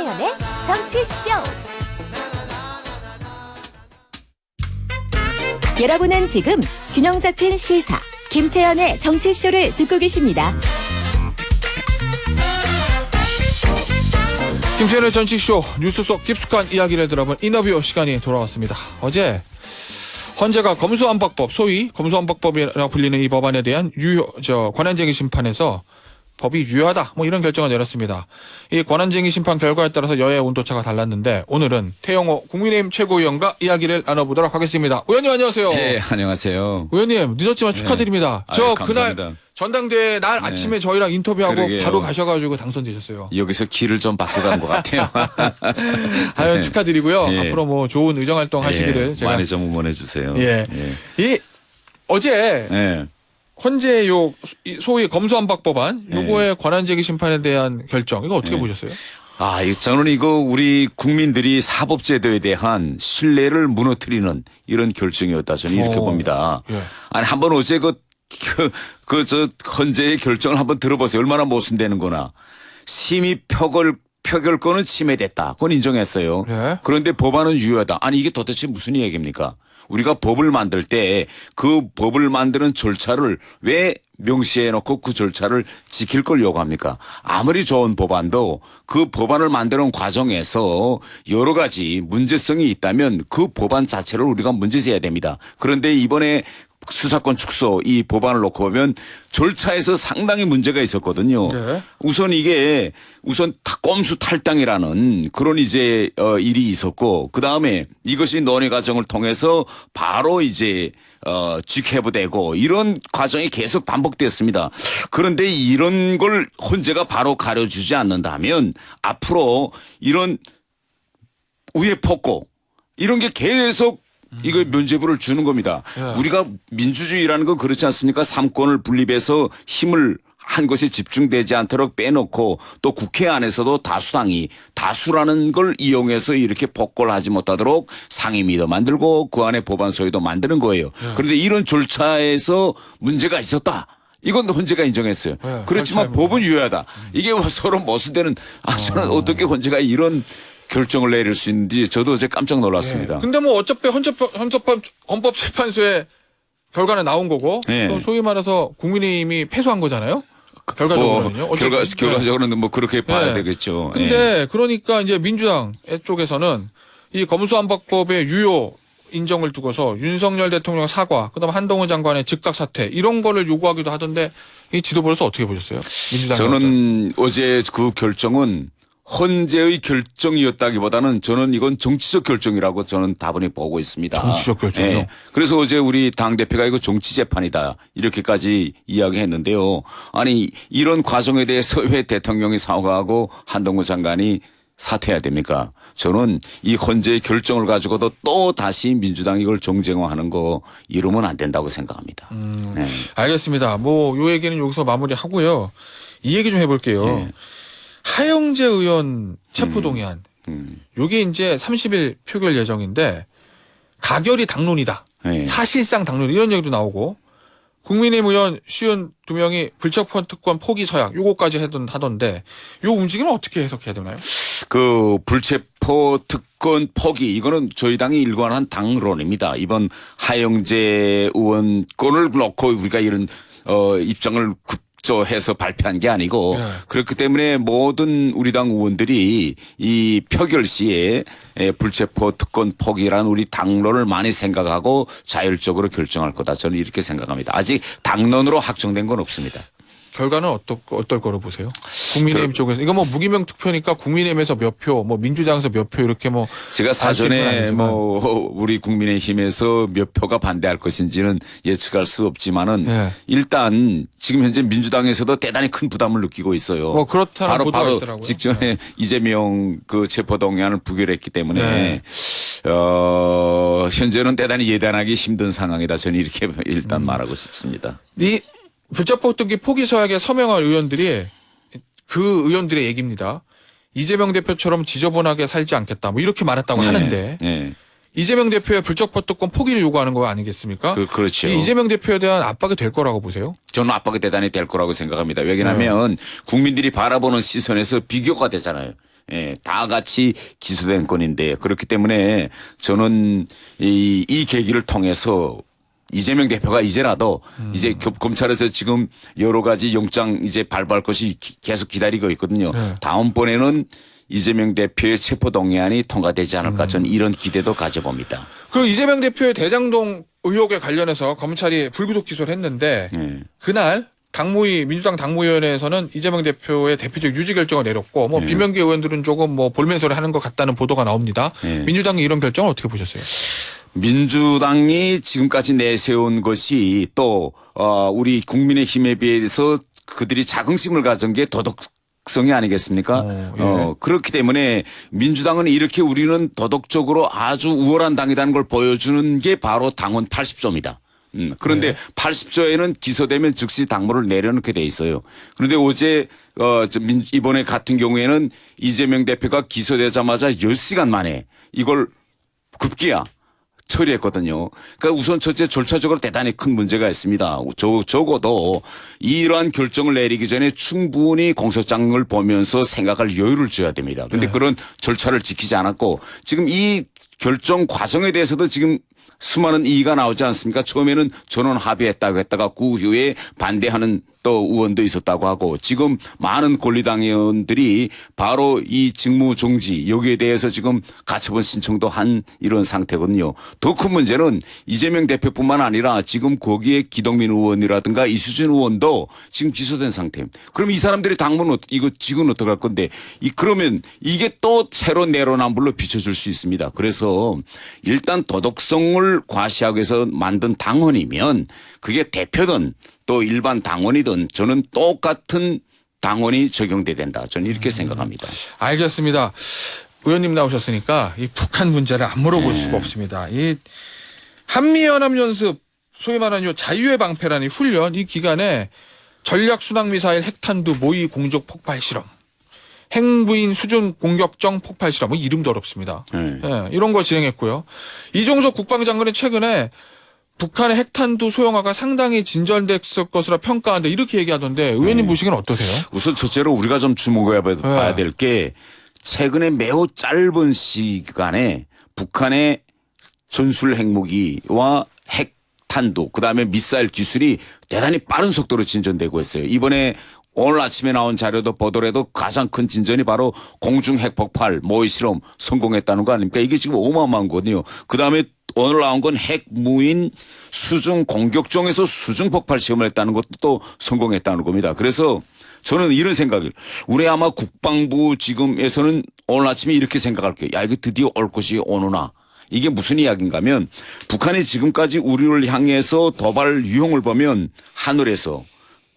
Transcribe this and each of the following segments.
김태현의 정치쇼. 여러분은 지금 균형 잡힌 시사 김태현의 정치쇼를 듣고 계십니다. 김태현의 정치쇼 뉴스 속 깊숙한 이야기를 들어본 인터뷰 시간이 돌아왔습니다. 어제 헌재가 검수완박법, 소위 검수완박법이라고 불리는 이 법안에 대한 권한쟁의 심판에서 법이 유효하다 이런 결정을 내렸습니다. 이 권한쟁의 심판 결과에 따라서 여야의 온도차가 달랐는데 오늘은 태영호 국민의힘 최고위원과 이야기를 나눠보도록 하겠습니다. 의원님 안녕하세요. 네, 안녕하세요. 의원님 늦었지만 축하드립니다. 네. 저 감사합니다. 그날 전당대회 날 아침에 저희랑 인터뷰하고 그러게요. 바로 가셔가지고 당선되셨어요. 여기서 길을 좀 바꾸고 간 것 같아요. 아유, 축하드리고요. 예. 앞으로 좋은 의정활동 하시기를 제가 많이 좀 응원해 주세요. 예. 이 어제 예. 헌재 소위 검수완박법안 요거의 권한쟁의 심판에 대한 결정 이거 어떻게 보셨어요? 저는 이거 우리 국민들이 사법제도에 대한 신뢰를 무너뜨리는 이런 결정이었다. 저는 이렇게 봅니다. 예. 아니, 한번 어제 저 헌재의 결정을 한번 들어보세요. 얼마나 모순되는구나. 심의 표결권은 침해됐다. 그건 인정했어요. 네. 그런데 법안은 유효하다. 아니, 이게 도대체 무슨 얘기입니까? 우리가 법을 만들 때 그 법을 만드는 절차를 왜 명시해 놓고 그 절차를 지킬 걸 요구합니까? 아무리 좋은 법안도 그 법안을 만드는 과정에서 여러 가지 문제성이 있다면 그 법안 자체를 우리가 문제제해야 됩니다. 그런데 이번에 수사권 축소 이 법안을 놓고 보면 절차에서 상당히 문제가 있었거든요. 네. 우선 꼼수 탈당이라는 그런 일이 있었고 그다음에 이것이 논의 과정을 통해서 바로 직회부되고 이런 과정이 계속 반복됐습니다. 그런데 이런 걸 헌재가 바로 가려주지 않는다면 앞으로 이런 우회 폭고 이런 게 계속 이거 면죄부를 주는 겁니다. 우리가 민주주의라는 건 그렇지 않습니까? 삼권을 분립해서 힘을 한 것에 집중되지 않도록 빼놓고 또 국회 안에서도 다수라는 걸 이용해서 이렇게 복권을 하지 못하도록 상임위도 만들고 그 안에 법안 소위도 만드는 거예요. 그런데 이런 절차에서 문제가 있었다. 이건 헌재가 인정했어요. 네, 그렇지만 법은 유효하다. 이게 서로 모순되는 저는 어떻게 헌재가 이런 결정을 내릴 수 있는지 저도 어제 깜짝 놀랐습니다. 예. 근데 어차피 헌법재판소의 결과는 나온 거고 예. 또 소위 말해서 국민의힘이 패소한 거잖아요. 결과적으로는요. 결과적으로는 그렇게 봐야 예. 되겠죠. 근데 그러니까 이제 민주당 쪽에서는 이 검수완박법의 유효 인정을 두고서 윤석열 대통령 사과, 그다음 한동훈 장관의 즉각 사퇴 이런 거를 요구하기도 하던데 이 지도부에서 어떻게 보셨어요? 민주당 저는 어제 그 결정은 헌재의 결정이었다기보다는 저는 이건 정치적 결정이라고 저는 다분히 보고 있습니다. 정치적 결정이요? 네. 그래서 어제 우리 당대표가 이거 정치재판이다 이렇게까지 이야기했는데요. 아니 이런 과정에 대해서 왜 대통령이 사과하고 한동훈 장관이 사퇴해야 됩니까? 저는 이 헌재의 결정을 가지고도 또 다시 민주당이 이걸 정쟁화하는 거 이러면 안 된다고 생각합니다. 네. 알겠습니다. 요 얘기는 여기서 마무리하고요. 이 얘기 좀 해볼게요. 네. 하영재 의원 체포동의안. 요게 이제 30일 표결 예정인데 가결이 당론이다. 네. 사실상 당론 이런 얘기도 나오고 국민의힘 의원 52명이 불체포 특권 포기 서약 요거까지 하던데 요 움직임은 어떻게 해석해야 되나요? 그 불체포 특권 포기 이거는 저희 당이 일관한 당론입니다. 이번 하영재 의원 건을 놓고 우리가 이런 입장을 급조해서 발표한 게 아니고 네. 그렇기 때문에 모든 우리 당 의원들이 이 표결 시에 불체포 특권 포기라는 우리 당론을 많이 생각하고 자율적으로 결정할 거다. 저는 이렇게 생각합니다. 아직 당론으로 확정된 건 없습니다. 결과는 어떨 거로 보세요? 국민의힘 쪽에서 이거 무기명 투표니까 국민의힘에서 몇 표, 민주당에서 몇 표 이렇게 제가 사전에 우리 국민의힘에서 몇 표가 반대할 것인지는 예측할 수 없지만은 예. 일단 지금 현재 민주당에서도 대단히 큰 부담을 느끼고 있어요. 그렇다는 보도가 바로 있더라고요. 직전에 이재명 그 체포동의안을 부결했기 때문에 네. 현재는 대단히 예단하기 힘든 상황이다. 저는 이렇게 일단 말하고 싶습니다. 이 불체포 특기 포기 서약에 서명한 의원들이 그 의원들의 얘기입니다. 이재명 대표처럼 지저분하게 살지 않겠다. 이렇게 말했다고 하는데 네. 이재명 대표의 불체포 특권 포기를 요구하는 거 아니겠습니까? 그렇죠. 이 이재명 대표에 대한 압박이 될 거라고 보세요? 저는 압박이 대단히 될 거라고 생각합니다. 왜냐하면 국민들이 바라보는 시선에서 비교가 되잖아요. 예, 다 같이 기소된 건인데 그렇기 때문에 저는 이 계기를 통해서 이재명 대표가 이제라도 이제 검찰에서 지금 여러 가지 영장 이제 발부할 것이 계속 기다리고 있거든요. 네. 다음번에는 이재명 대표의 체포동의안이 통과되지 않을까 저는 이런 기대도 가져봅니다. 그 이재명 대표의 대장동 의혹에 관련해서 검찰이 불구속 기소를 했는데 예. 그날 민주당 당무위원회에서는 이재명 대표의 대표적 유지 결정을 내렸고 뭐 예. 비명계 의원들은 조금 뭐 볼멘소리 하는 것 같다는 보도가 나옵니다. 예. 민주당이 이런 결정을 어떻게 보셨어요? 민주당이 지금까지 내세운 것이 또 우리 국민의힘에 비해서 그들이 자긍심을 가진 게 도덕성이 아니겠습니까? 예. 그렇기 때문에 민주당은 이렇게 우리는 도덕적으로 아주 우월한 당이라는 걸 보여주는 게 바로 당원 80조입니다. 그런데 80조에는 기소되면 즉시 당무를 내려놓게 돼 있어요. 그런데 어제 이번에 같은 경우에는 이재명 대표가 기소되자마자 10시간 만에 이걸 급기야 처리했거든요. 그러니까 우선 첫째 절차적으로 대단히 큰 문제가 있습니다. 적어도 이러한 결정을 내리기 전에 충분히 공소장을 보면서 생각할 여유를 줘야 됩니다. 그런데 그런 절차를 지키지 않았고 지금 이 결정 과정에 대해서도 지금 수많은 이의가 나오지 않습니까? 처음에는 전원 합의했다고 했다가 그 후에 반대하는 또 의원도 있었다고 하고 지금 많은 권리당 의원들이 바로 이 직무 정지 여기에 대해서 지금 가처분 신청도 한 이런 상태거든요. 더 큰 문제는 이재명 대표뿐만 아니라 지금 거기에 기동민 의원이라든가 이수진 의원도 지금 기소된 상태입니다. 그럼 이 사람들이 당문 이거 지금 어떡할 건데 그러면 이게 또 새로 내로남불로 비춰질 수 있습니다. 그래서 일단 도덕성을 과시하기 위해서 만든 당원이면 그게 대표든 또 일반 당원이든 저는 똑같은 당원이 적용돼야 된다. 저는 이렇게 생각합니다. 알겠습니다. 의원님 나오셨으니까 이 북한 문제를 안 물어볼 네. 수가 없습니다. 이 한미연합연습 소위 말하는 요 자유의 방패라는 이 훈련 이 기간에 전략순항미사일 핵탄두 모의 공격 폭발 실험 핵무인 수중 공격정 폭발 실험 뭐 이름도 어렵습니다. 네. 예, 이런 걸 진행했고요. 이종석 국방장관은 최근에 북한의 핵탄두 소형화가 상당히 진전됐을 것으로 평가한다 이렇게 얘기하던데 의원님 보시기엔 어떠세요? 우선 첫째로 우리가 좀 주목해 봐야 될 게 최근에 매우 짧은 시간에 북한의 전술 핵무기와 핵탄두 그다음에 미사일 기술이 대단히 빠른 속도로 진전되고 있어요. 이번에 오늘 아침에 나온 자료도 보더라도 가장 큰 진전이 바로 공중 핵폭발 모의 실험 성공했다는 거 아닙니까? 이게 지금 어마어마한 거거든요. 그다음에 오늘 나온 건 핵무인 수중 공격정에서 수중 폭발 시험을 했다는 것도 또 성공했다는 겁니다. 그래서 저는 이런 생각을 우리 아마 국방부 지금에서는 오늘 아침에 이렇게 생각할 거예요. 야 이거 드디어 올 것이 오nu나. 이게 무슨 이야기인가 하면 북한이 지금까지 우리를 향해서 도발 유형을 보면 하늘에서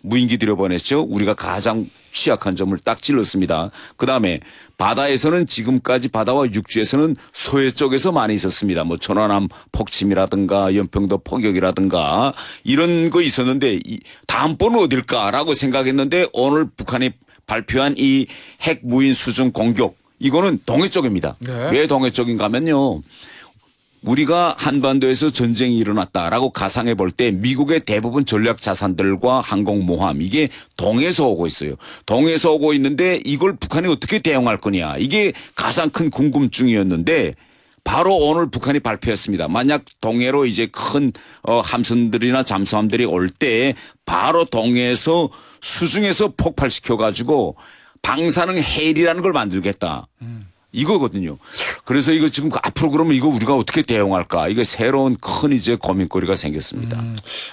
무인기 들여보냈죠. 우리가 가장 취약한 점을 딱 찔렀습니다. 그다음에 바다에서는 지금까지 바다와 육지에서는 서해 쪽에서 많이 있었습니다. 뭐 천안함 폭침이라든가 연평도 포격이라든가 이런 거 있었는데 다음번은 어딜까라고 생각했는데 오늘 북한이 발표한 이 핵무인 수중 공격 이거는 동해 쪽입니다. 네. 왜 동해 쪽인가 하면요. 우리가 한반도에서 전쟁이 일어났다라고 가상해 볼 때 미국의 대부분 전략 자산들과 항공모함 이게 동해에서 오고 있어요. 동해에서 오고 있는데 이걸 북한이 어떻게 대응할 거냐. 이게 가장 큰 궁금증이었는데 바로 오늘 북한이 발표했습니다. 만약 동해로 이제 큰 함선들이나 잠수함들이 올 때 바로 동해에서 수중에서 폭발시켜 가지고 방사능 해일이라는 걸 만들겠다. 이거거든요. 그래서 이거 지금 앞으로 그러면 이거 우리가 어떻게 대응할까? 이게 새로운 큰 이제 고민거리가 생겼습니다.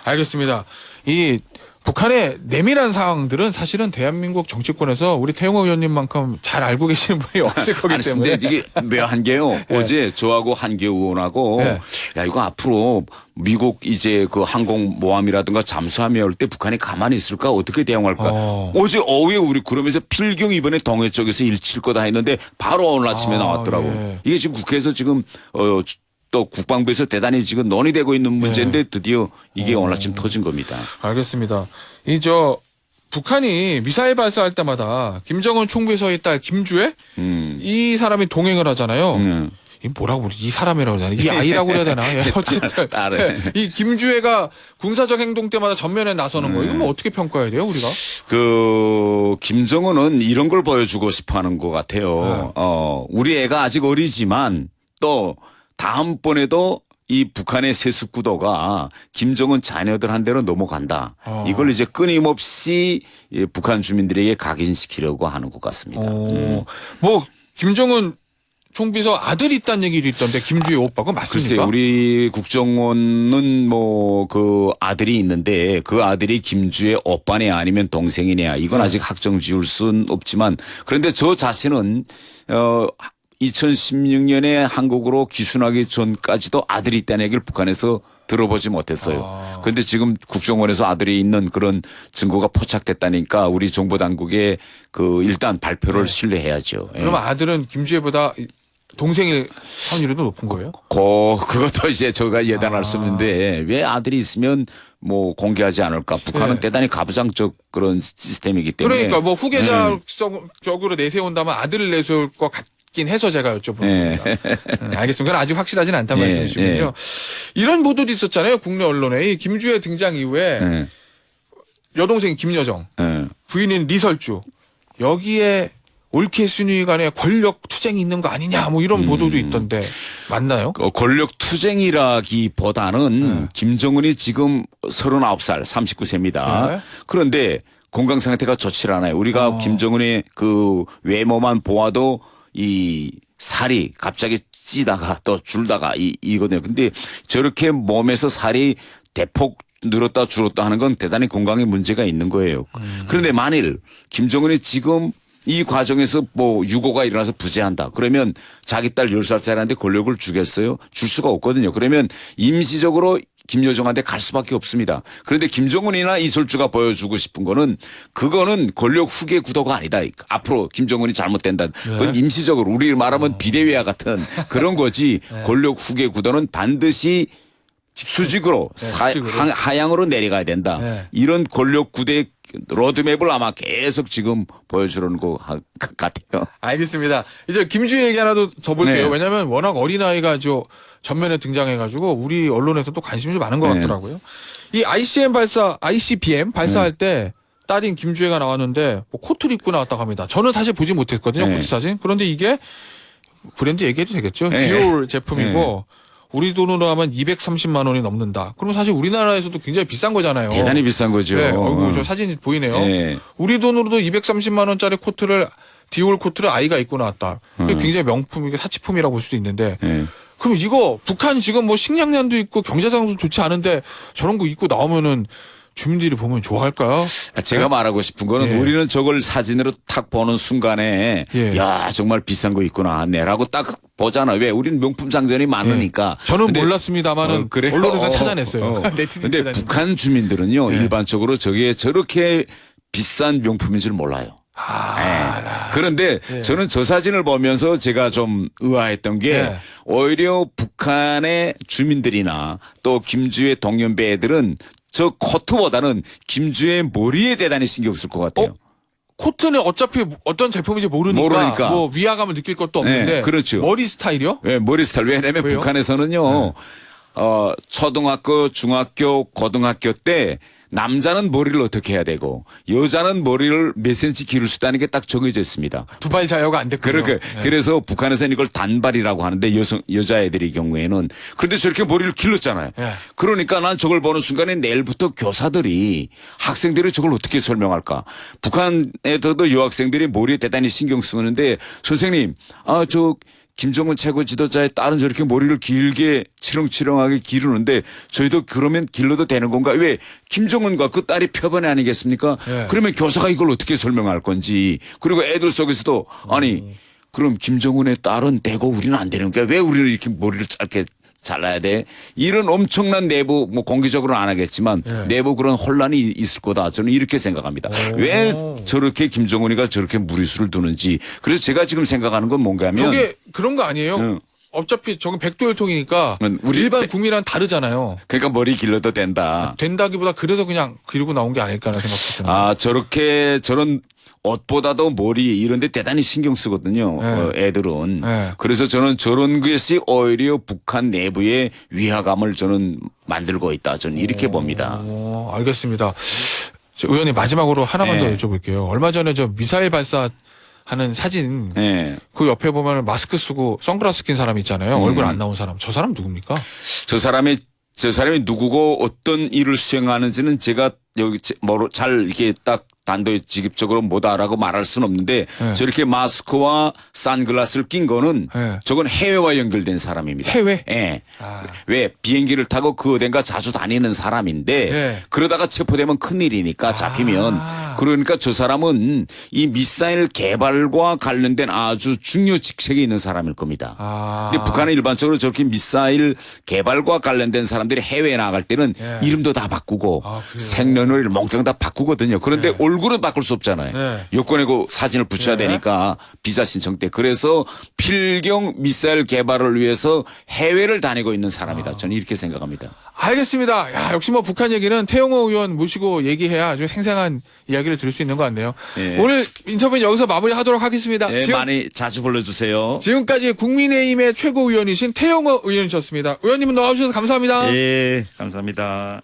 알겠습니다. 이 북한의 내밀한 상황들은 사실은 대한민국 정치권에서 우리 태용호 의원님만큼 잘 알고 계시는 분이 없을 거기 아니, 때문에. 근데 이게 묘한 게요. 어제 저하고 한기호 의원하고 네. 야 이거 앞으로 미국 이제 그 항공모함이라든가 잠수함이 올 때 북한이 가만히 있을까 어떻게 대응할까 어제 오후에 우리 그러면서 필경 이번에 동해 쪽에서 일칠 거다 했는데 바로 오늘 아침에 나왔더라고. 예. 이게 지금 국회에서 지금 또 국방부에서 대단히 지금 논의되고 있는 문제인데 드디어 이게 오늘 아침 터진 겁니다. 알겠습니다. 북한이 미사일 발사할 때마다 김정은 총비서의 딸 김주애 이 사람이 동행을 하잖아요. 이 뭐라고 부르지? 이 사람이라고 해야 되나? 이 아이라고 해야 되나? 예, 어쨌든 이 김주애가 군사적 행동 때마다 전면에 나서는 거. 이건 뭐 어떻게 평가해야 돼요, 우리가? 김정은은 이런 걸 보여주고 싶어 하는 것 같아요. 우리 애가 아직 어리지만 또 다음번에도 이 북한의 세습 구도가 김정은 자녀들한테로 넘어간다. 이걸 이제 끊임없이 북한 주민들에게 각인시키려고 하는 것 같습니다. 뭐 김정은 총비서 아들이 있다는 얘기도 있던데 김주애 오빠 그건 맞습니까? 글쎄 우리 국정원은 뭐 그 아들이 있는데 그 아들이 김주애 오빠냐 아니면 동생이냐 이건 아직 확정 지을 순 없지만 그런데 저 자신은 2016년에 한국으로 귀순하기 전까지도 아들이 있다는 얘기를 북한에서 들어보지 못했어요. 그런데 지금 국정원에서 아들이 있는 그런 증거가 포착됐다니까 우리 정보당국에 그 일단 발표를 신뢰해야죠. 그러면 아들은 김주애보다 동생일 확률이 더 높은 거예요? 그것도 이제 제가 예단할 수 있는데 왜 아들이 있으면 뭐 공개하지 않을까? 북한은 네. 대단히 가부장적 그런 시스템이기 때문에. 그러니까 뭐 후계자적으로 내세운다면 아들을 내세울 것 같긴 해서 제가 여쭤보는 겁니다. 알겠습니다. 그건 아직 확실하진 않다는 말씀이시군요. 이런 보도도 있었잖아요. 국내 언론에. 이 김주애 등장 이후에 여동생 김여정, 부인인 리설주 여기에 올케 순위 간에 권력 투쟁이 있는 거 아니냐 뭐 이런 보도도 있던데 맞나요? 권력 투쟁이라기보다는 김정은이 지금 39살, 39세입니다. 네. 그런데 건강 상태가 좋지 않아요. 우리가 김정은의 그 외모만 보아도 이 살이 갑자기 찌다가 또 줄다가 이거든요. 근데 저렇게 몸에서 살이 대폭 늘었다 줄었다 하는 건 대단히 건강에 문제가 있는 거예요. 그런데 만일 김정은이 지금 이 과정에서 뭐 유고가 일어나서 부재한다. 그러면 자기 딸 10살짜리한테 권력을 주겠어요? 줄 수가 없거든요. 그러면 임시적으로 김여정한테 갈 수밖에 없습니다. 그런데 김정은이나 이설주가 보여주고 싶은 거는 그거는 권력 후계 구도가 아니다. 앞으로 김정은이 잘못된다. 그건 임시적으로 우리 말하면 비대위와 같은 그런 거지 권력 후계 구도는 반드시 수직으로 하향으로 내려가야 된다. 이런 권력 구대 로드맵을 아마 계속 지금 보여주려는 것 같아요. 알겠습니다. 이제 김주애 얘기 하나 더 볼게요. 네. 왜냐하면 워낙 어린아이가 전면에 등장해가지고 우리 언론에서 또 관심이 좀 많은 것 같더라고요. 이 ICBM 발사할 때 딸인 김주애가 나왔는데 뭐 코트를 입고 나왔다고 합니다. 저는 사실 보지 못했거든요. 코트 사진. 그런데 이게 브랜드 얘기해도 되겠죠. 디올 제품이고 우리 돈으로 하면 230만 원이 넘는다. 그러면 사실 우리나라에서도 굉장히 비싼 거잖아요. 대단히 비싼 거죠. 네, 저 사진이 보이네요. 우리 돈으로도 230만 원짜리 디올 코트를 아이가 입고 나왔다. 굉장히 명품이고 사치품이라고 볼 수도 있는데 그럼 이거 북한 지금 뭐 식량난도 있고 경제상도 좋지 않은데 저런 거 입고 나오면은 주민들이 보면 좋아할까요? 제가 말하고 싶은 거는 우리는 저걸 사진으로 탁 보는 순간에 야 정말 비싼 거 입고 나왔네라고 딱 보잖아. 왜? 우리는 명품 상전이 많으니까. 저는 몰랐습니다만은 언론에서 찾아냈어요. 그런데 북한 주민들은요 일반적으로 저렇게 비싼 명품인 줄 몰라요. 그런데 저는 저 사진을 보면서 제가 좀 의아했던 게 오히려 북한의 주민들이나 또 김주애 동년배 애들은 저 코트보다는 김주애 머리에 대단히 신경 쓸 것 같아요. 코트는 어차피 어떤 제품인지 모르니까 뭐 위화감을 느낄 것도 없는데 그렇죠. 머리 스타일이요? 네, 머리 스타일. 왜냐하면 왜요? 북한에서는요 초등학교, 중학교, 고등학교 때 남자는 머리를 어떻게 해야 되고 여자는 머리를 몇 센치 기를 수 있다는 게 딱 정해져 있습니다. 두발 자유가 안 됐군요. 그래서 북한에서는 이걸 단발이라고 하는데 여자애들의 경우에는 그런데 저렇게 머리를 길렀잖아요. 그러니까 난 저걸 보는 순간에 내일부터 교사들이 학생들이 저걸 어떻게 설명할까. 북한에서도 여학생들이 머리에 대단히 신경 쓰는데 선생님 저 김정은 최고 지도자의 딸은 저렇게 머리를 길게 치렁치렁하게 기르는데 저희도 그러면 길러도 되는 건가? 왜 김정은과 그 딸이 표본이 아니겠습니까? 그러면 교사가 이걸 어떻게 설명할 건지. 그리고 애들 속에서도 아니 그럼 김정은의 딸은 되고 우리는 안 되는 거야? 왜 우리는 이렇게 머리를 짧게 잘라야 돼? 이런 엄청난 내부 뭐 공개적으로는 안 하겠지만 내부 그런 혼란이 있을 거다. 저는 이렇게 생각합니다. 왜 저렇게 김정은이가 저렇게 무리수를 두는지. 그래서 제가 지금 생각하는 건 뭔가 하면 저게 그런 거 아니에요? 어차피 저건 백두혈통이니까 우리 일반 국민이랑 다르잖아요. 그러니까 머리 길러도 된다. 된다기보다 그래서 그냥 기르고 나온 게 아닐까 하는 생각도 드네요. 저런 옷보다도 머리 이런 데 대단히 신경 쓰거든요. 네. 애들은. 네. 그래서 저는 저런 것이 오히려 북한 내부의 위화감을 저는 만들고 있다. 저는 이렇게 봅니다. 알겠습니다. 의원님 마지막으로 하나만 네. 더 여쭤볼게요. 얼마 전에 저 미사일 발사하는 사진 네. 그 옆에 보면 마스크 쓰고 선글라스 낀 사람 있잖아요. 얼굴 안 나온 사람. 저 사람 누굽니까? 저 사람이 누구고 어떤 일을 수행하는지는 제가 여기 잘 이렇게 딱 단도직입적으로 뭐다라고 말할 수는 없는데 네. 저렇게 마스크와 선글라스를 낀 거는 네. 저건 해외와 연결된 사람입니다. 해외? 예. 아. 왜 비행기를 타고 그 어딘가 자주 다니는 사람인데 네. 그러다가 체포되면 큰일이니까 잡히면 그러니까 저 사람은 이 미사일 개발과 관련된 아주 중요 직책에 있는 사람일 겁니다. 근데 북한은 일반적으로 저렇게 미사일 개발과 관련된 사람들이 해외에 나갈 때는 예. 이름도 다 바꾸고 아, 그래요? 생년월일 몽땅 다 바꾸거든요. 그런데 얼굴은 바꿀 수 없잖아요. 네. 여권에 그 사진을 붙여야 네. 되니까 비자 신청 때. 그래서 필경 미사일 개발을 위해서 해외를 다니고 있는 사람이다. 저는 이렇게 생각합니다. 알겠습니다. 야, 역시 뭐 북한 얘기는 태영호 의원 모시고 얘기해야 아주 생생한 이야기를 들을 수 있는 것 같네요. 네. 오늘 인터뷰는 여기서 마무리하도록 하겠습니다. 네, 많이 자주 불러주세요. 지금까지 국민의힘의 최고위원이신 태영호 의원이셨습니다. 의원님은 나와주셔서 감사합니다. 예, 감사합니다.